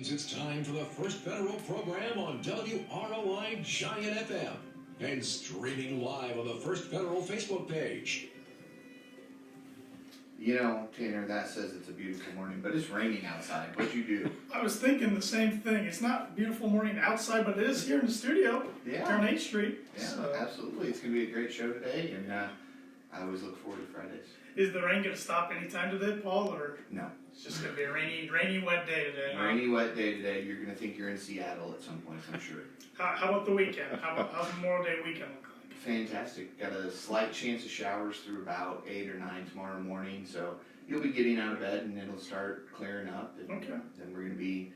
It's time for the First Federal program on WROI Giant FM and streaming live on the First Federal Facebook page. You know, Tanner, that says it's a beautiful morning, but it's raining outside. What'd you do? I was thinking the same thing. It's not a beautiful morning outside, but it is here in the studio. Yeah. Here on 8th Street. Yeah, So. absolutely. It's going to be a great show today, and I always look forward to Fridays. Is the rain going to stop anytime today, Paul, or No. it's just going to be a rainy, wet day today? Huh? Rainy, wet day today. You're going to think you're in Seattle at some point, I'm sure. How about the weekend? How's Memorial Day weekend look like? Fantastic. Got a slight chance of showers through about 8 or 9 tomorrow morning, so you'll be getting out of bed and it'll start clearing up. And Okay. Then we're going to be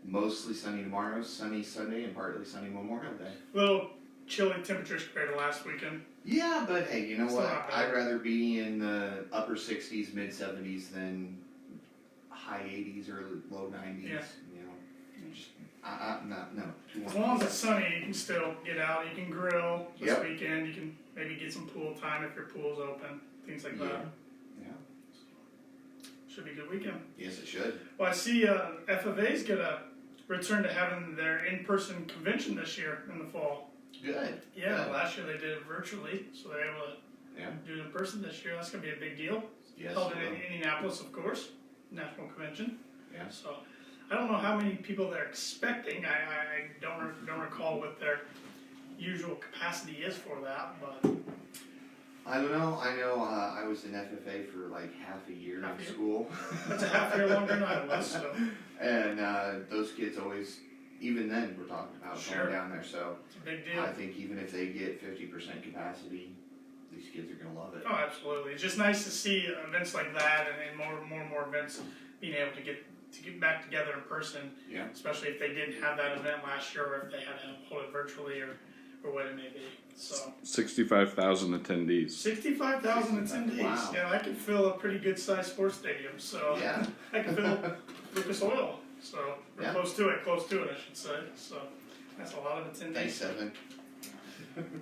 mostly sunny tomorrow, sunny Sunday, and partly sunny Memorial Day. Little chilly temperatures compared to last weekend. Yeah, but hey, you know Still what? not bad. I'd rather be in the upper 60s, mid 70s than high 80s or low 90s. Yeah. You know, just, no. As long as it's sunny, you can still get out. You can grill this Yep. weekend. You can maybe get some pool time if your pool's open. Things like that. Yeah. Should be a good weekend. Yes, it should. Well, I see FFA's going to return to having their in-person convention this year in the fall. Good. Yeah, Good. last year they did it virtually, so they're able to Yeah. do it in person this year. That's going to be a big deal. Yes. Held in it will. Indianapolis, of course, national convention. Yeah. So I don't know how many people they're expecting. I don't recall what their usual capacity is for that, but I don't know. I know I was in FFA for like half a year Half a in year? school. that's a half year longer than I was. So And those kids always, even then, were talking about Sure. going down there. So it's a big deal. I think even if they get 50% capacity, these kids are going to love it. Oh, absolutely. It's just nice to see events like that and more events being able to get back together in person. Yeah. Especially if they didn't have that event last year, or if they had to hold it virtually, or what it may be. So 65,000 attendees. 65,000 attendees. Wow. Yeah, I could fill a pretty good sized sports stadium. So Yeah. I could fill Lucas Oil. So or Yeah. close to it, I should say. So that's a lot of attendees. Thanks, Evan.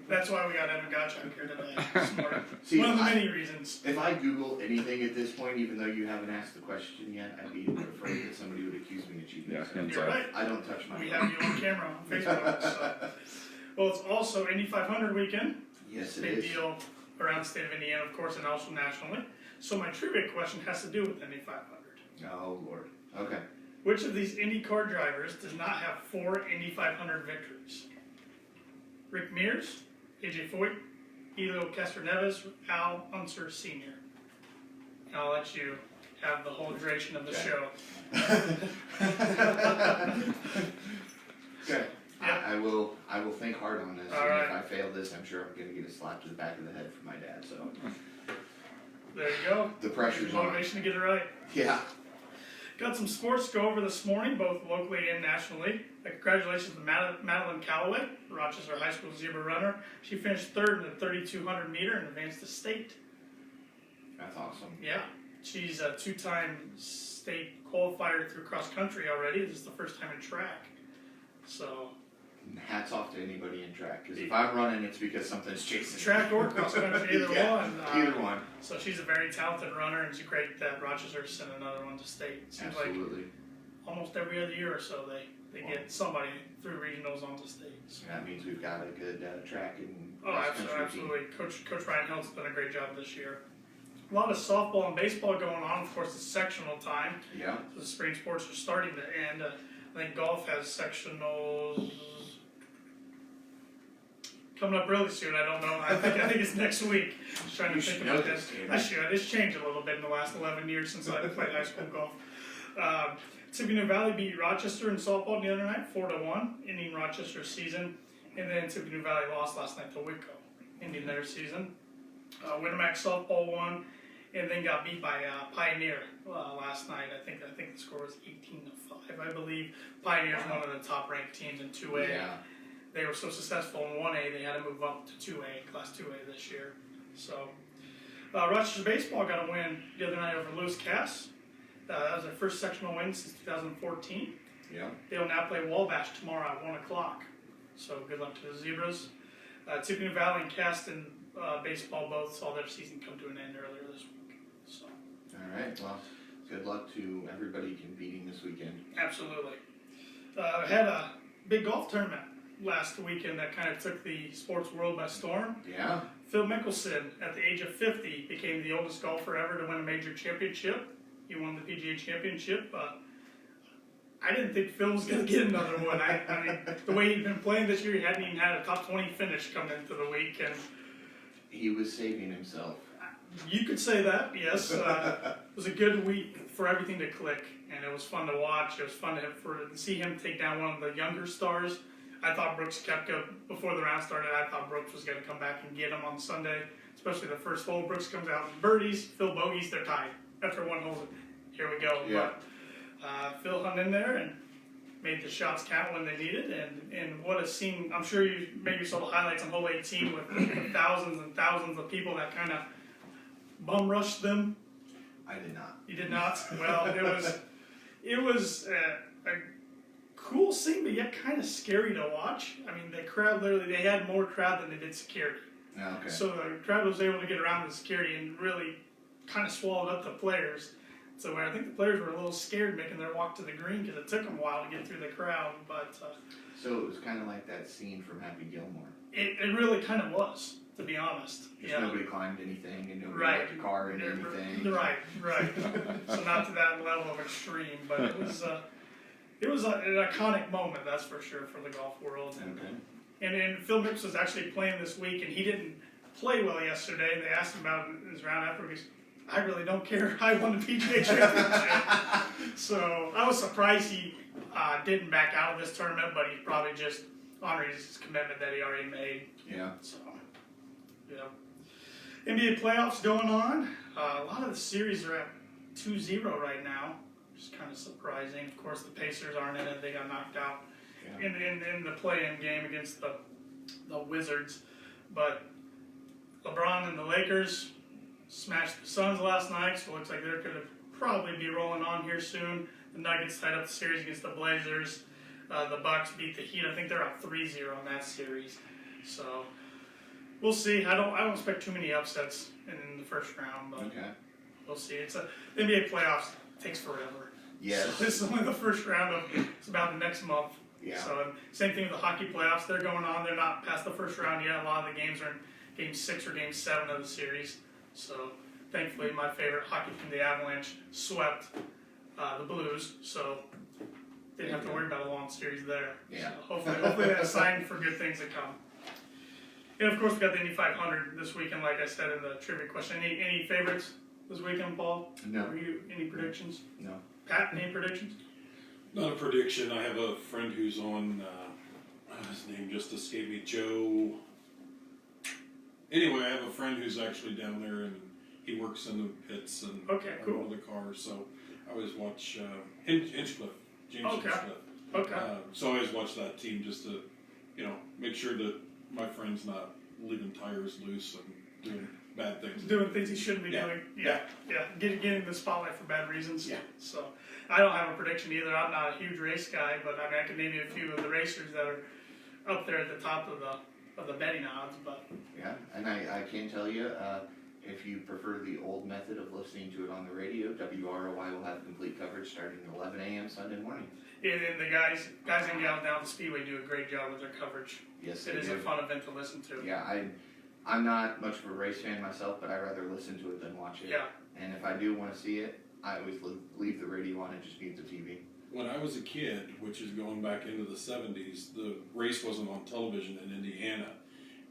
That's why we got Evan Gottschalk here today. This morning. See, One of the many reasons. If I Google anything at this point, even though you haven't asked the question yet, I'd be afraid that somebody would accuse me of cheating. Yeah, So hands You're up. right. I don't touch my We phone. have you on camera on Facebook. So. Well, it's also Indy 500 weekend. Yes, it Big is. deal around the state of Indiana, of course, and also nationally. So my trivia question has to do with Indy 500. Oh, Lord. Okay. Which of these Indy car drivers does not have 4 Indy 500 victories? Rick Mears, AJ Foyt, Elio Castroneves, Al Unser Sr. And I'll let you have the whole duration of the Okay. show. Okay. Yeah. I will think hard on this. All And right. if I fail this, I'm sure I'm going to get a slap to the back of the head from my dad. So There you go. the pressure's on. Motivation to get it right. Yeah. Got some sports to go over this morning, both locally and nationally. Congratulations to Madeline Calloway, Rochester High School Zebra runner. She finished third in the 3,200 meter and advanced to state. That's awesome. Yeah, she's a 2-time state qualifier through cross country already. This is the first time in track. So, Hats off to anybody in track. Because if I'm running, it's because something's chasing me. track or cross country, either Yeah, one. Either one. So she's a very talented runner, and it's great that Rochester sent another one to state. Seems like Absolutely. almost every other year or so they get somebody through regionals onto state. So. That means we've got a good track and Oh, cross-country absolutely. Coach Ryan Hill's done a great job this year. A lot of softball and baseball going on. Of course, it's sectional time. team. Yeah. So the spring sports are starting to end. I think golf has sectionals coming up really soon. I don't know. I think it's next week. Just trying to You think should about know this. this, David. I should. It's changed a little bit in the last 11 years since I played high school golf. Tippecanoe Valley beat Rochester in softball the other night, 4-1, ending Rochester's season. And then Tippecanoe Valley lost last night to Whitco, ending their season. Winamac softball won, and then got beat by Pioneer last night. I think the score was 18-5, I believe. Pioneer's one of the top-ranked teams in 2A. Yeah. They were so successful in 1A, they had to move up to 2A, Class 2A this year. So, Rochester baseball got a win the other night over Lewis Cass. That was their first sectional win since 2014. Yeah. They'll now play Wabash tomorrow at 1 o'clock. So good luck to the Zebras. Tippecanoe Valley and Caston baseball both saw their season come to an end earlier this week. So All right. Well, good luck to everybody competing this weekend. absolutely. Had a big golf tournament last weekend that kind of took the sports world by storm. Yeah. Phil Mickelson, at the age of 50, became the oldest golfer ever to win a major championship. He won the PGA Championship. I didn't think Phil was going to get another one. I mean, the way he'd been playing this year, he hadn't even had a top 20 finish coming into the week. And He was saving himself. you could say that, yes. It was a good week for everything to click, and it was fun to watch. It was fun to see him take down one of the younger stars. I thought Brooks Koepka, before the round started, I thought Brooks was going to come back and get him on Sunday, especially the first hole. Brooks comes out and birdies, Phil bogeys, they're tied after one hole. Here we go. Yeah. But Phil hung in there and made the shots count when they needed, and what a scene. I'm sure you maybe saw the highlights on hole 18 with thousands and thousands of people that kind of bum rushed them. I did not. You did not? Well, it was a cool scene, but yet kind of scary to watch. I mean, the crowd they had more crowd than they did security. Okay. So the crowd was able to get around the security and really kind of swallowed up the players. So I think the players were a little scared making their walk to the green because it took them a while to get through the crowd. But So it was kind of like that scene from Happy Gilmore. it really kind of was, to be honest. Just nobody climbed anything and nobody wrecked a car and anything. Right. So not to that level of extreme, but it was an iconic moment, that's for sure, for the golf world. Okay. And Phil Mickelson was actually playing this week, and he didn't play well yesterday. And they asked him about it in his round after. He goes, I really don't care. I won the PGA Championship. So I was surprised he didn't back out of this tournament, but he's probably just honoring his commitment that he already made. Yeah. So, yeah. NBA playoffs going on. A lot of the series are at 2-0 right now, which is kind of surprising. Of course, the Pacers aren't in it. They got knocked out in the play-in game against the Wizards. But LeBron and the Lakers smashed the Suns last night, so it looks like they're going to probably be rolling on here soon. The Nuggets tied up the series against the Blazers. The Bucks beat the Heat. I think they're up 3-0 in that series. So we'll see. I don't expect too many upsets in the first round, but we'll see. The NBA playoffs takes forever. Yes. So this is only the first round it's about the next month. Yeah. So same thing with the hockey playoffs. They're going on. They're not past the first round yet. A lot of the games are in Game 6 or Game 7 of the series. So thankfully, my favorite hockey team, the Avalanche, swept the Blues. So didn't have to worry about a long series there. Yeah. So hopefully that's a sign for good things to come. And of course, we got the Indy 500 this weekend, like I said in the trivia question. Any favorites this weekend, Paul? No. Were you any predictions? No. Pat, any predictions? Not a prediction. I have a friend who's on, his name just escaped me, Joe. Anyway, I have a friend who's actually down there and he works in the pits and Okay, cool. on all the cars. So I always watch Hinchcliffe, James Okay. Hinchcliffe. Okay. So I always watch that team just to, make sure that my friend's not leaving tires loose and doing bad things. Doing things he shouldn't be Yeah. doing. Yeah. Getting the spotlight for bad reasons. Yeah. So I don't have a prediction either. I'm not a huge race guy, but I mean I can name you a few of the racers that are up there at the top of the betting odds. But Yeah, and I can tell you, if you prefer the old method of listening to it on the radio, WROI will have complete coverage starting at 11 a.m. Sunday morning. and the guys and gals down at the Speedway do a great job with their coverage. Yes, It they is do. a fun event to listen to. Yeah, I'm not much of a race fan myself, but I rather listen to it than watch it. Yeah. And if I do want to see it, I always leave the radio on and just mute the TV. When I was a kid, which is going back into the 70s, the race wasn't on television in Indiana.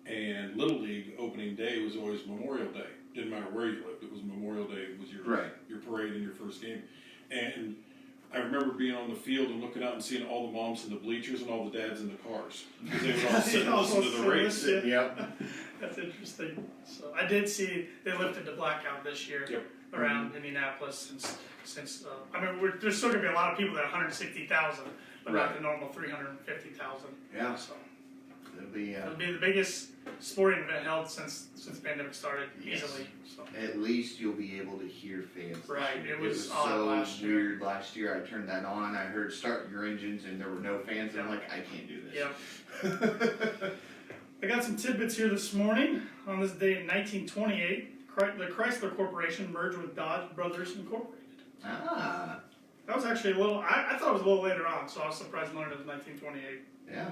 And Little League opening day was always Memorial Day. Didn't matter where you lived, it was Memorial Day. It was your parade and your first game. And I remember being on the field and looking out and seeing all the moms in the bleachers and all the dads in the cars. Because they were all sitting listening to the race. Yep. That's interesting. So I did see they lifted the blackout this year around Indianapolis since I mean there's still gonna be a lot of people that are 160,000, but not the normal 350,000. Yeah. So It'll be it'll be the biggest sporting event held since the pandemic started easily. So. at least you'll be able to hear fans. this Right, year. it was odd so last year. weird last year. I turned that on. I heard start your engines, and there were no fans. And I'm like, I can't do this. Yep. I got some tidbits here this morning. On this day in 1928, the Chrysler Corporation merged with Dodge Brothers Incorporated. Ah, That was actually a little, I thought it was a little later on, so I was surprised to learn it was 1928. Yeah.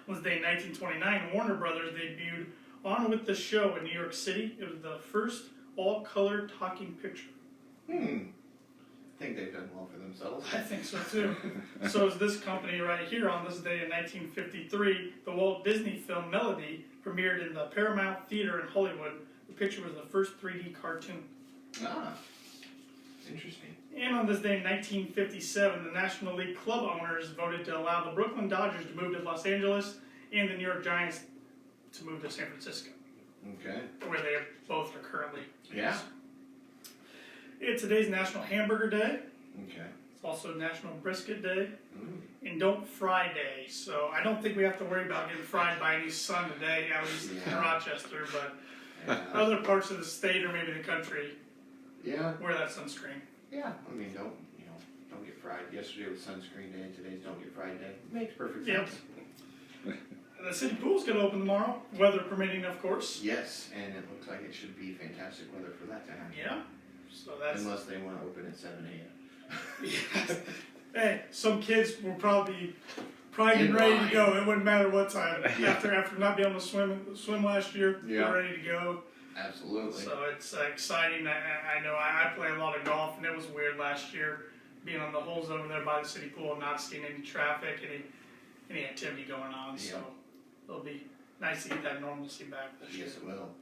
On this day in 1929, Warner Brothers debuted On With the Show in New York City. It was the first all-color talking picture. I think they've done well for themselves. I think so too. So is this company right here. On this day in 1953, the Walt Disney film Melody premiered in the Paramount Theater in Hollywood. The picture was the first 3D cartoon. Ah, interesting. And on this day in 1957, the National League club owners voted to allow the Brooklyn Dodgers to move to Los Angeles and the New York Giants to move to San Francisco, Okay. where they both are currently. Yeah. Today's National Hamburger Day. Okay. It's also National Brisket Day. Ooh. And Don't Fry Day. So I don't think we have to worry about getting fried by any sun today, at least in Yeah. Rochester, but Yeah. other parts of the state or maybe the country, Yeah. wear that sunscreen. Yeah. I mean, don't get fried. Yesterday was sunscreen day. Today's don't get fried day. Makes perfect Yep. sense. The city pool's going to open tomorrow, weather permitting, of course. Yes, and it looks like it should be fantastic weather for that to happen. Yeah. So that's. Unless they want to open at 7 a.m. Yeah. Hey, some kids will probably be primed and In ready line. to go. It wouldn't matter what time. Yeah. After not being able to swim last year, Yeah. we're ready to go. Absolutely. So it's exciting. I know I play a lot of golf, and it was weird last year being on the holes over there by the city pool and not seeing any traffic, any activity going on. So it'll be nice to get that normalcy back this year. Yes, it will.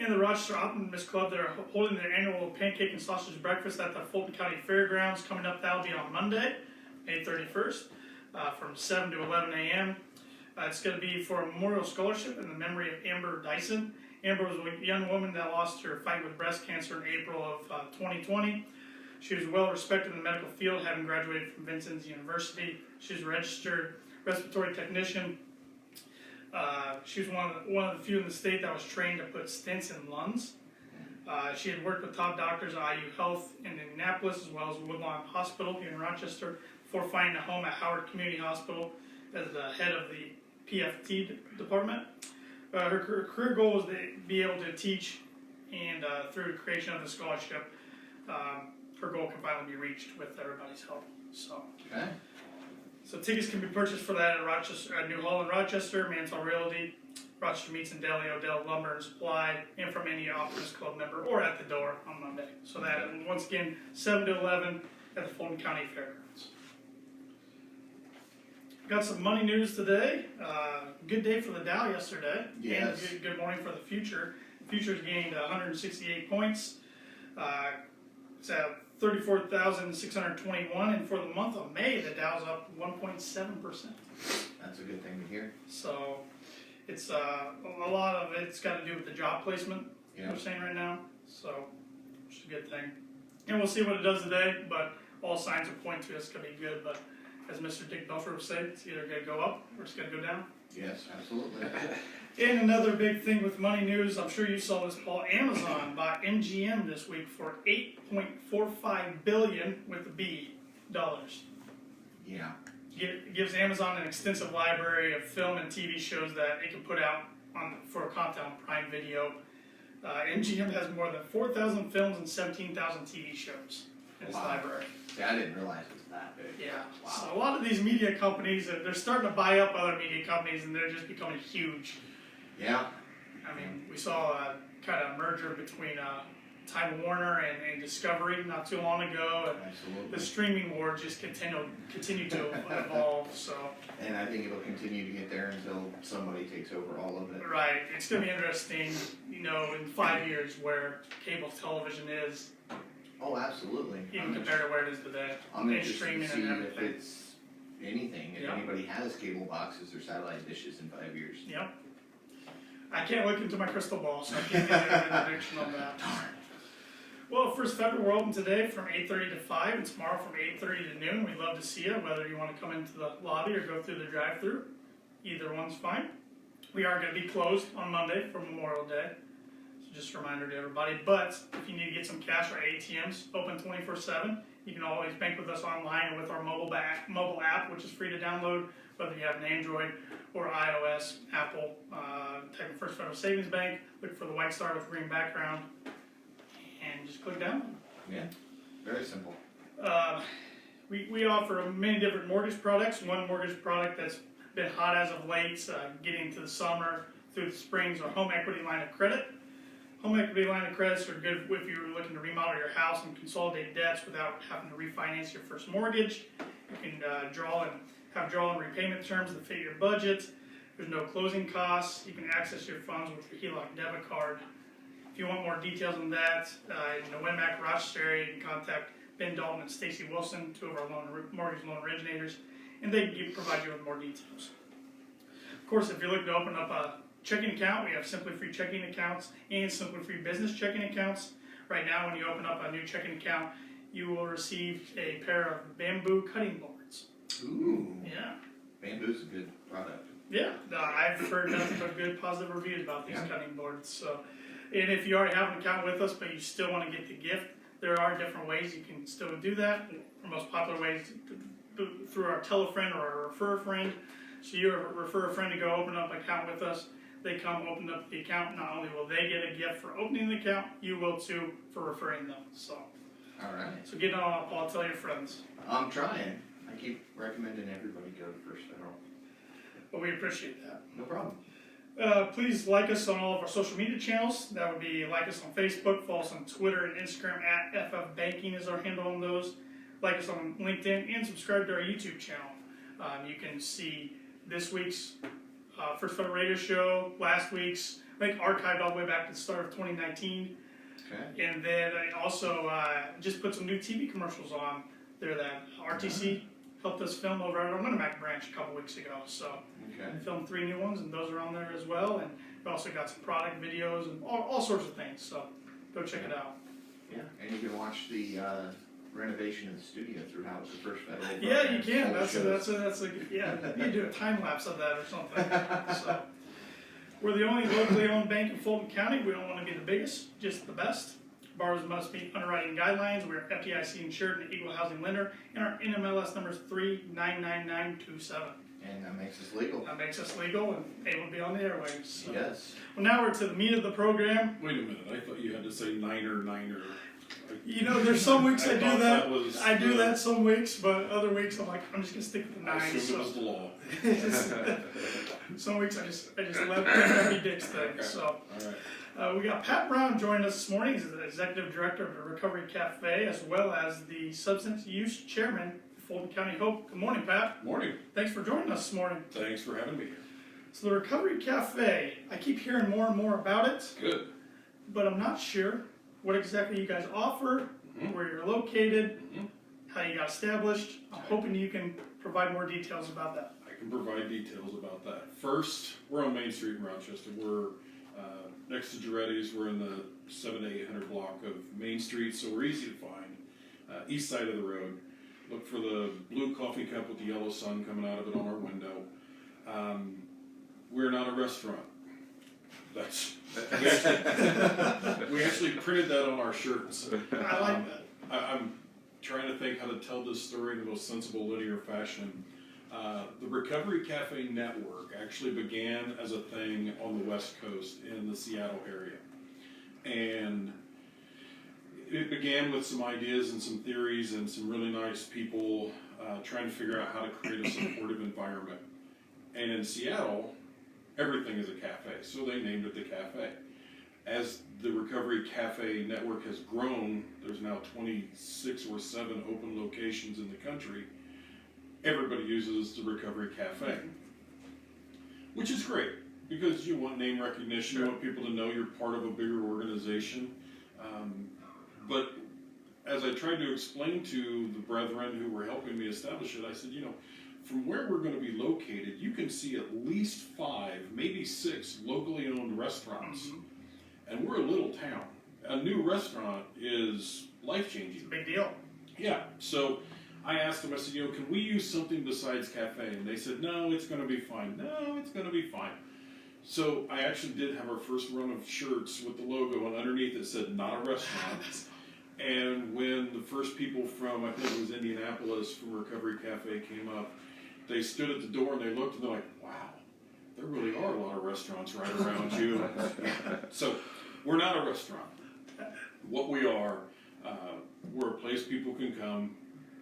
And the Rochester Optimist Club, they're holding their annual pancake and sausage breakfast at the Fulton County Fairgrounds coming up. That'll be on Monday, May 31st, from 7 to 11 a.m. It's going to be for a memorial scholarship in the memory of Amber Dyson. Amber was a young woman that lost her fight with breast cancer in April of 2020. She was well respected in the medical field, having graduated from Vincennes University. She was a registered respiratory technician. She was one of the few in the state that was trained to put stents in lungs. She had worked with top doctors at IU Health in Indianapolis, as well as Woodlawn Hospital here in Rochester, before finding a home at Howard Community Hospital as the head of the PFT department. Her career goal was to be able to teach, and through the creation of the scholarship, her goal can finally be reached with everybody's help. Okay. So tickets can be purchased for that at Rochester, at New Hall in Rochester, Mansell Realty, Rochester Meats and Deli, Odell Lumber and Supply, and from any Optimist Club member or at the door on Monday. So that, once again, 7 to 11 at the Fulton County Fairgrounds. Got some money news today. Good day for the Dow yesterday. Yes. And good morning for the future. The future's gained 168 points. It's at 34,621, and for the month of May, the Dow's up 1.7%. That's a good thing to hear. So it's a lot of it's got to do with the job placement Yeah. we're saying right now. So it's a good thing. And we'll see what it does today, but all signs will point to it's going to be good. But as Mr. Dick Belfer would say, it's either going to go up or it's going to go down. Yes, absolutely. And another big thing with money news, I'm sure you saw this, Paul. Amazon bought MGM this week for $8.45 billion with a B dollars. Yeah. Gives Amazon an extensive library of film and TV shows that it can put out for content on Prime Video. MGM has more than 4,000 films and 17,000 TV shows in its library. See, I didn't realize it was that big. Yeah. Wow. So a lot of these media companies, they're starting to buy up other media companies, and they're just becoming huge. Yeah. I mean, we saw a kind of merger between Time Warner and Discovery not too long ago, and Absolutely. the streaming war just continued to evolve. So, And I think it'll continue to get there until somebody takes over all of it. right, it's going to be interesting, in 5 years where cable television is, Oh, absolutely. even compared to where it is today. I'm And interested to streaming see and if everything. it's anything, if Yeah. anybody has cable boxes or satellite dishes in 5 years. Yep. I can't look into my crystal ball, so I can't give you a prediction on that. Darn. Well, First Federal, we're open today from 8:30 to 5, and tomorrow from 8:30 to noon. We'd love to see you, whether you want to come into the lobby or go through the drive-thru. Either one's fine. We are going to be closed on Monday for Memorial Day, so just a reminder to everybody. But if you need to get some cash, our ATM's open 24/7. You can always bank with us online or with our mobile app, which is free to download, whether you have an Android or iOS, Apple. Type in First Federal Savings Bank, look for the white star with green background, and just click down. Yeah. Very simple. We offer many different mortgage products. One mortgage product that's been hot as of late, getting into the summer through the springs, our home equity line of credit. Home equity line of credits are good if you're looking to remodel your house and consolidate debts without having to refinance your first mortgage. You can draw and repayment terms that fit your budget. There's no closing costs. You can access your funds with your HELOC debit card. If you want more details on that, in the Winmac, Rochester area, you can contact Ben Dalton and Stacy Wilson, two of our mortgage loan originators, and they can provide you with more details. Of course, if you're looking to open up a checking account, we have Simply Free checking accounts and Simply Free business checking accounts. Right now, when you open up a new checking account, you will receive a pair of bamboo cutting boards. Ooh. Yeah. Bamboo's a good product. Yeah, I've heard nothing but good positive reviews about these cutting boards. So, and if you already have an account with us, but you still want to get the gift, there are different ways you can still do that. The most popular ways through our tell a friend or our refer a friend. So you refer a friend to go open up an account with us. They come open up the account. Not only will they get a gift for opening the account, you will too for referring them. So, All right. so get on up, Paul. Tell your friends. I'm trying. I keep recommending everybody go to First Federal. But we appreciate that. No problem. Please like us on all of our social media channels. That would be like us on Facebook, follow us on Twitter and Instagram at FF Banking is our handle on those. Like us on LinkedIn and subscribe to our YouTube channel. You can see this week's First Federal Radio Show, last week's, I think archived all the way back to the start of 2019. Okay. And then I also just put some new TV commercials on there that RTC helped us film over at our Winamac branch a couple weeks ago. So Okay. we filmed 3 new ones, and those are on there as well. And we also got some product videos and all sorts of things. So go check it out. Yeah, and you can watch the renovation of the studio throughout the First Federal. Yeah, you can. All the That's shows. a yeah. You can do a time lapse of that or something. So we're the only locally owned bank in Fulton County. We don't want to be the biggest, just the best. Borrowers must meet underwriting guidelines. We're FDIC insured and equal housing lender, and our NMLS number is 399927. And that makes us legal. That makes us legal and able to be on the airwaves. So. Yes. Well, now we're to the meat of the program. Wait a minute, I thought you had to say niner. You know, there's some weeks I do thought that. was, I do that some weeks, but other weeks I'm like, I'm just gonna stick with the I 9. assumed it was the law. Some weeks I just let Debbie Dick's thing. Okay. So All right. we got Pat Brown joining us this morning. He's the executive director of the Recovery Cafe, as well as the substance use chairman of Fulton County Hope. Good morning, Pat. Morning. Thanks for joining us this morning. Thanks for having me here. So the Recovery Cafe, I keep hearing more and more about it, Good. but I'm not sure what exactly you guys offer, where you're located, how you got established. I'm hoping you can provide more details about that. I can provide details about that. First, we're on Main Street in Rochester. We're next to Giretti's. We're in the 700 to 800 block of Main Street, so we're easy to find. East side of the road. Look for the blue coffee cup with the yellow sun coming out of it on our window. We're not a restaurant. We actually printed that on our shirts. I like that. I'm trying to think how to tell this story in the most sensible, linear fashion. The Recovery Cafe Network actually began as a thing on the West Coast in the Seattle area. And it began with some ideas and some theories and some really nice people trying to figure out how to create a supportive environment. And in Seattle, everything is a cafe, so they named it the cafe. As the Recovery Cafe Network has grown, there's now 26 or 7 open locations in the country. Everybody uses the Recovery Cafe, which is great because you want name recognition, you want people to know you're part of a bigger organization. But as I tried to explain to the brethren who were helping me establish it, I said, you know, from where we're going to be located, you can see at least 5, maybe 6 locally owned restaurants. And we're a little town. A new restaurant is life-changing. Big deal. Yeah, so I asked them, I said, you know, can we use something besides cafe? And they said, no, it's going to be fine. No, it's going to be fine. So I actually did have our first run of shirts with the logo, and underneath it said, not a restaurant. And when the first people from, I think it was Indianapolis, from Recovery Cafe came up, they stood at the door and they looked and they're like, wow, there really are a lot of restaurants right around you. So we're not a restaurant. What we are, we're a place people can come,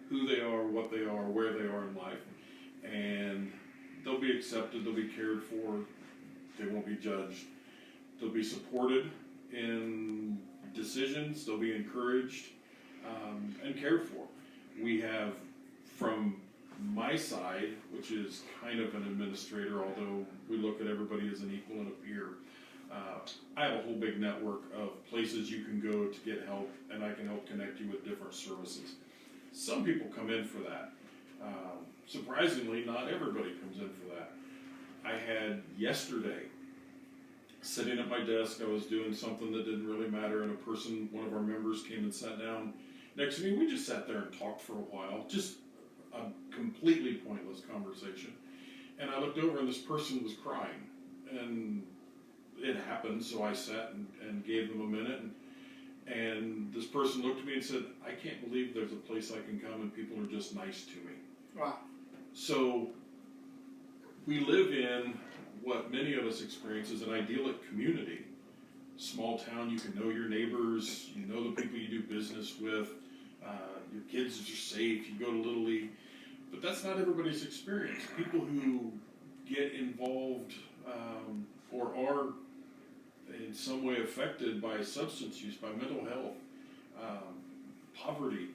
who they are, what they are, where they are in life, and they'll be accepted, they'll be cared for, they won't be judged, they'll be supported in decisions, they'll be encouraged, and cared for. We have, from my side, which is kind of an administrator, although we look at everybody as an equal and a peer, I have a whole big network of places you can go to get help, and I can help connect you with different services. Some people come in for that. Surprisingly, not everybody comes in for that. I had yesterday, sitting at my desk, I was doing something that didn't really matter, and one of our members came and sat down next to me. We just sat there and talked for a while, just a completely pointless conversation. And I looked over and this person was crying, and it happened, so I sat and gave them a minute, and this person looked at me and said, I can't believe there's a place I can come and people are just nice to me. Wow. So we live in what many of us experience as an idyllic community. Small town, you can know your neighbors, you know the people you do business with, your kids are safe, you go to Little League, but that's not everybody's experience. People who get involved or are in some way affected by substance use, by mental health, poverty,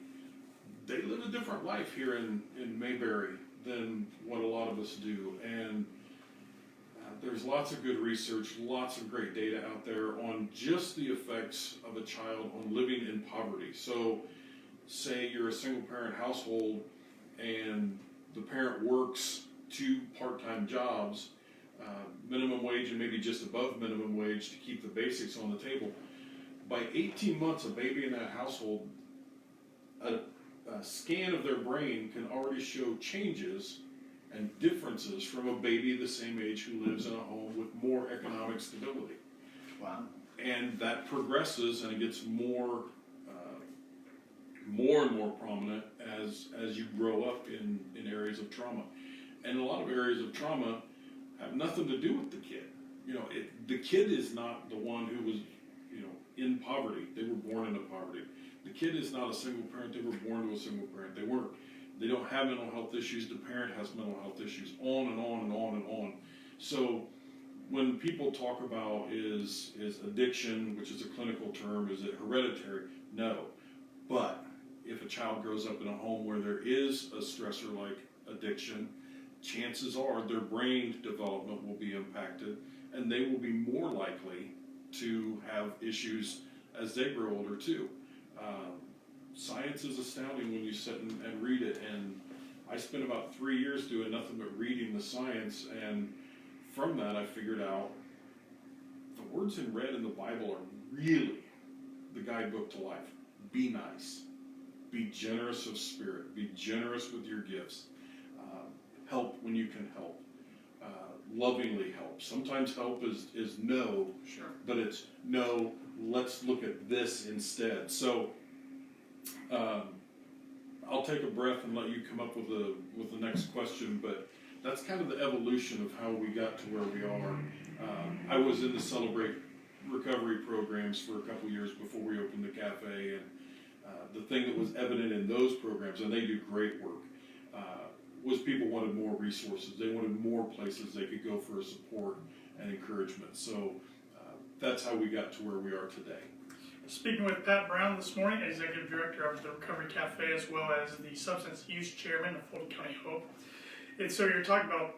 they live a different life here in Mayberry than what a lot of us do. And there's lots of good research, lots of great data out there on just the effects of a child on living in poverty. So say you're a single parent household and the parent works 2 part-time jobs, minimum wage and maybe just above minimum wage to keep the basics on the table. By 18 months, a baby in that household, a scan of their brain can already show changes and differences from a baby the same age who lives in a home with more economic stability. Wow. And that progresses and it gets more and more prominent as you grow up in areas of trauma. And a lot of areas of trauma have nothing to do with the kid. The kid is not the one who was, in poverty. They were born into poverty. The kid is not a single parent. They were born to a single parent. They don't have mental health issues. The parent has mental health issues. On and on and on and on. So when people talk about is addiction, which is a clinical term, is it hereditary? No. But if a child grows up in a home where there is a stressor like addiction, chances are their brain development will be impacted and they will be more likely to have issues as they grow older too. Science is astounding when you sit and read it, and I spent about 3 years doing nothing but reading the science, and from that I figured out the words in red in the Bible are really the guidebook to life. Be nice. Be generous of spirit. Be generous with your gifts. Help when you can help. Lovingly help. Sometimes help is no, Sure. but it's no, let's look at this instead. So I'll take a breath and let you come up with the next question, but that's kind of the evolution of how we got to where we are. I was in the Celebrate Recovery programs for a couple years before we opened the cafe, and the thing that was evident in those programs, and they do great work, was people wanted more resources. They wanted more places they could go for support and encouragement. So that's how we got to where we are today. Speaking with Pat Brown this morning, Executive Director of the Recovery Cafe, as well as the Substance Use Chairman of Fulton County Hope. And so you're talking about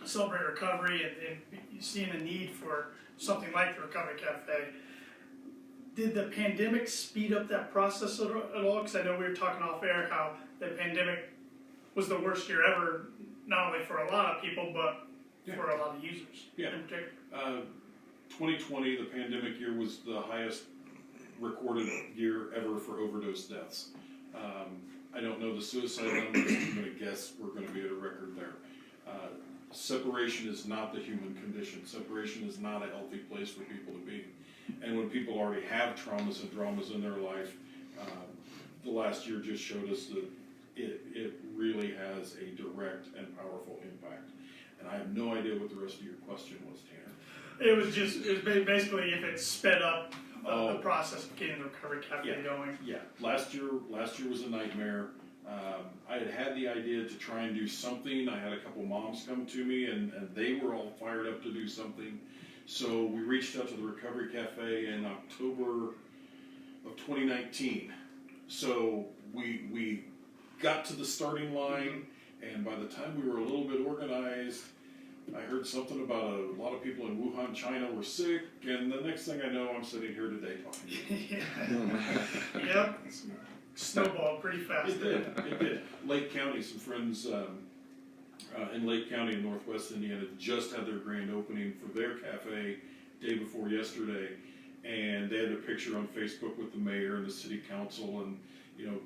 Celebrate Recovery and seeing a need for something like the Recovery Cafe. Did the pandemic speed up that process at all? Because I know we were talking off air how the pandemic was the worst year ever, not only for a lot of people, but for a lot of users in particular. 2020, the pandemic year, was the highest recorded year ever for overdose deaths. I don't know the suicide numbers. I'm going to guess we're going to be at a record there. Separation is not the human condition. Separation is not a healthy place for people to be. And when people already have traumas and dramas in their life, the last year just showed us that it really has a direct and powerful impact. And I have no idea what the rest of your question was, Tanner. It was basically if it sped up the process of getting the Recovery Cafe going. Yeah, last year was a nightmare. I had the idea to try and do something. I had a couple moms come to me, and they were all fired up to do something. So we reached out to the Recovery Cafe in October of 2019. So we got to the starting line, and by the time we were a little bit organized, I heard something about a lot of people in Wuhan, China were sick, and the next thing I know, I'm sitting here today talking to you. Yep. Snowballed pretty fast. It did. Lake County, some friends in Lake County in Northwest Indiana just had their grand opening for their cafe day before yesterday, and they had a picture on Facebook with the mayor and the city council and,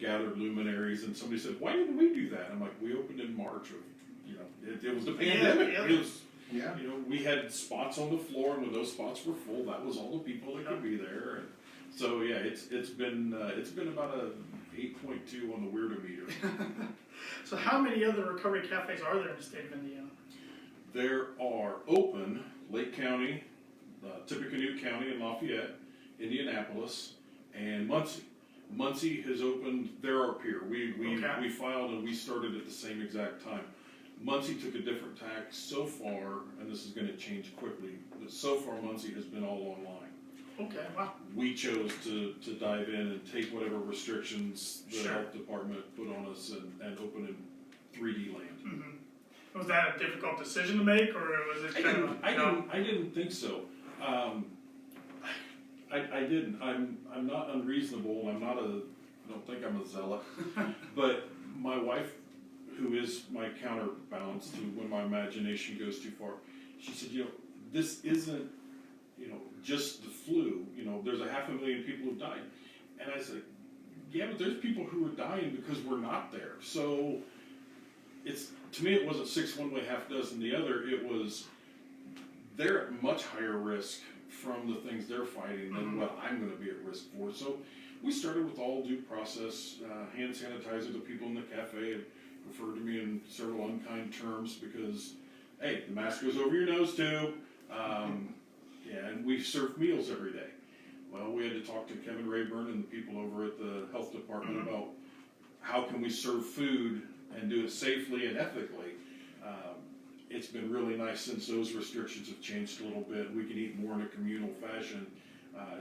gathered luminaries, and somebody said, why didn't we do that? I'm like, we opened in March of, it was the pandemic. Yeah. It was, we had spots on the floor, and when those spots were full, that was all the people that could be there. And so yeah, it's been about a 8.2 on the weirdo meter. So how many other recovery cafes are there in the state of Indiana? There are open Lake County, Tippecanoe County in Lafayette, Indianapolis, and Muncie. Muncie has opened. They're our peer. We filed and we started at the same exact time. Muncie took a different tack so far, and this is going to change quickly, but so far Muncie has been all online. Okay, wow. We chose to dive in and take whatever restrictions the Sure. health department put on us and open in 3D land. Mm-hmm. Was that a difficult decision to make, or was it kind of? I didn't think so. I didn't. I'm not unreasonable. I don't think I'm a zealot. But my wife, who is my counterbalance to when my imagination goes too far, she said, this isn't, just the flu. There's 500,000 people who've died. And I said, yeah, but there's people who are dying because we're not there. So to me, it wasn't 6 one way, half dozen the other. It was, they're at much higher risk from the things they're fighting than what I'm going to be at risk for. So we started with all due process, hand sanitizer. The people in the cafe had referred to me in several unkind terms because, hey, the mask goes over your nose too. And we serve meals every day. Well, we had to talk to Kevin Rayburn and the people over at the health department about how can we serve food and do it safely and ethically. It's been really nice since those restrictions have changed a little bit. We can eat more in a communal fashion.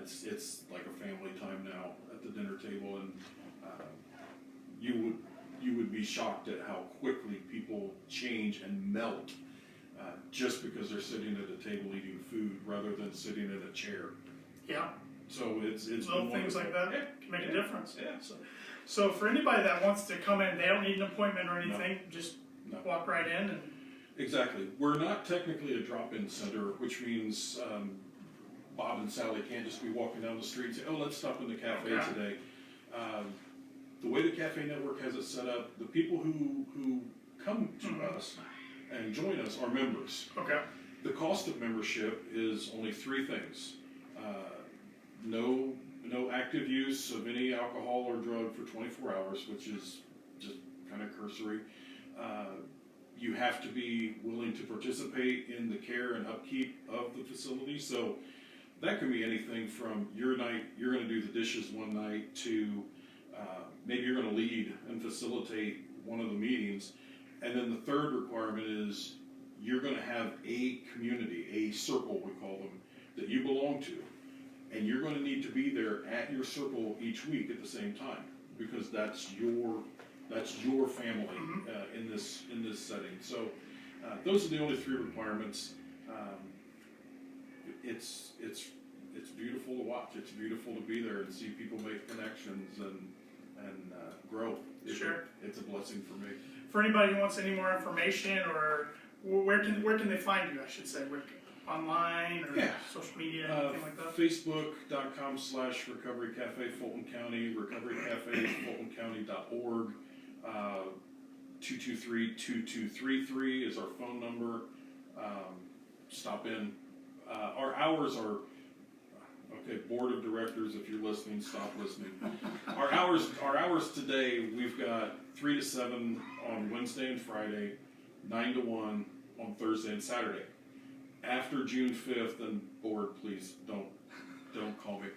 It's like a family time now at the dinner table, and you would be shocked at how quickly people change and melt just because they're sitting at a table eating food rather than sitting in a chair. Yeah. So it's little things like that can make a difference. Yeah. So for anybody that wants to come in, they don't need an appointment or anything. Just walk right in and. Exactly. We're not technically a drop-in center, which means Bob and Sally can't just be walking down the street and say, oh, let's stop in the cafe today. The way the Cafe Network has it set up, the people who come to us and join us are members. Okay. The cost of membership is only 3 things. No active use of any alcohol or drug for 24 hours, which is just kind of cursory. You have to be willing to participate in the care and upkeep of the facility. So that can be anything from your night, you're going to do the dishes one night, to maybe you're going to lead and facilitate one of the meetings. And then the third requirement is you're going to have a community, a circle we call them, that you belong to. And you're going to need to be there at your circle each week at the same time, because that's your family in this setting. So those are the only 3 requirements. It's beautiful to watch. It's beautiful to be there and see people make connections and grow. It's a blessing for me. For anybody who wants any more information, or where can they find you? I should say, online or social media, anything like that. Facebook.com/Recovery Cafe Fulton County, Recovery Cafe FultonCounty.org. 223-2233 is our phone number. Stop in. Our hours are, board of directors, if you're listening, stop listening. Our hours today, we've got 3 to 7 on Wednesday and Friday, 9 to 1 on Thursday and Saturday. After June 5th, and board, please don't call me.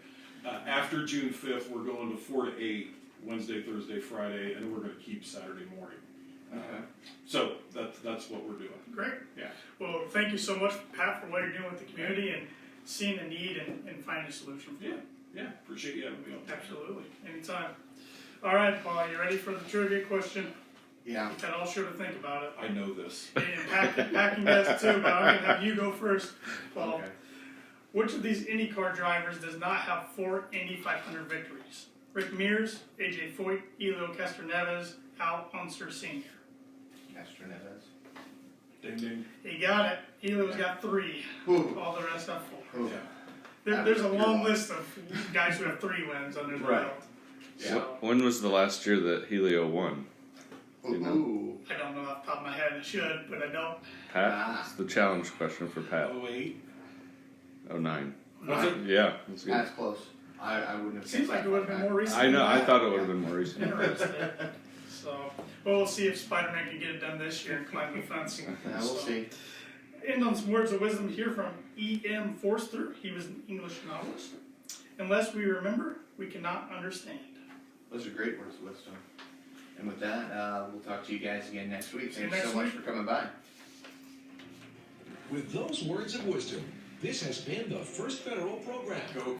After June 5th, we're going to 4 to 8 Wednesday, Thursday, Friday, and we're going to keep Saturday morning. Okay. So that's what we're doing. Great. Yeah. Well, thank you so much, Pat, for what you're doing with the community and seeing the need and finding a solution for it. Yeah. Appreciate you having me on. Absolutely. Anytime. All right, Paul, you ready for the trivia question? Yeah. You got all sure to think about it. I know this. And packing does too, but I'm going to have you go first, Paul. Okay. Which of these IndyCar drivers does not have 4 Indy 500 victories? Rick Mears, AJ Foyt, Helio Castroneves, Al Unser Sr. Castroneves. Ding ding. He got it. Helio's got 3. Ooh. All the rest have 4. Ooh. Yeah. There's a long list of guys who have 3 wins under the Right. belt. Yeah. So, When was the last year that Helio won? You know. Ooh. I don't know off the top of my head. I should, but I don't. Pat? Ah. It's the challenge question for Pat. 08. 09. Was it? Yeah, that's good. That's close. I wouldn't have. Seems like it would have been more recent. I know, than I that. thought it would have been more recent. Interesting. So, well, we'll see if Spider-Man can get it done this year and climb the fence. Yeah, we'll So, see. End on some words of wisdom here from E.M. Forster. He was an English novelist. Unless we remember, we cannot understand. Those are great words of wisdom. And with that, we'll talk to you guys again next week. See you Thanks so next much for coming by. With those words of wisdom, this has been the First Federal Program. Go.